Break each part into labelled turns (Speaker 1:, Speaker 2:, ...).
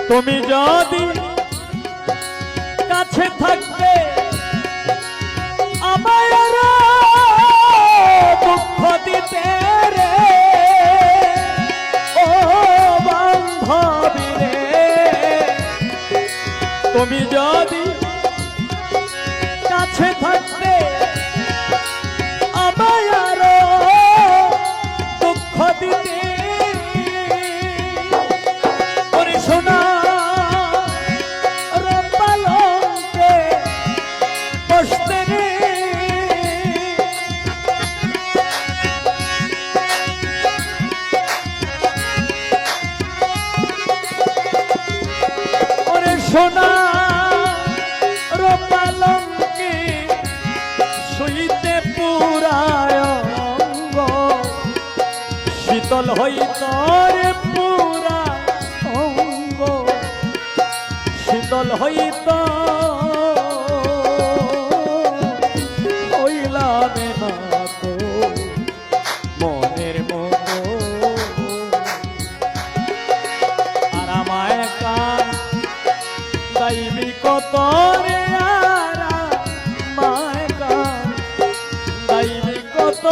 Speaker 1: তুমি যদি কাছে থাকবে আমায় দুঃখ দিতে রে ও বান্ধবী রে, তুমি যদি কাছে থাকবে আমায় দুঃখ দিতে ওরে সোনা রপালঙ্কে বসতে রে, ওরে সোনা রপালঙ্কে শুইতে পুরায় অঙ্গ শীতল হইত রে পুরা অঙ্গ শীতল হইত হইলামে না তো মনের মতো আর আমায় কান দাইবি কত রে আর আমায় কান দাইবি কত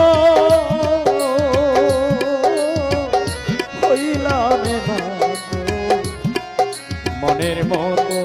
Speaker 1: হইলামে না তো মনের মতো।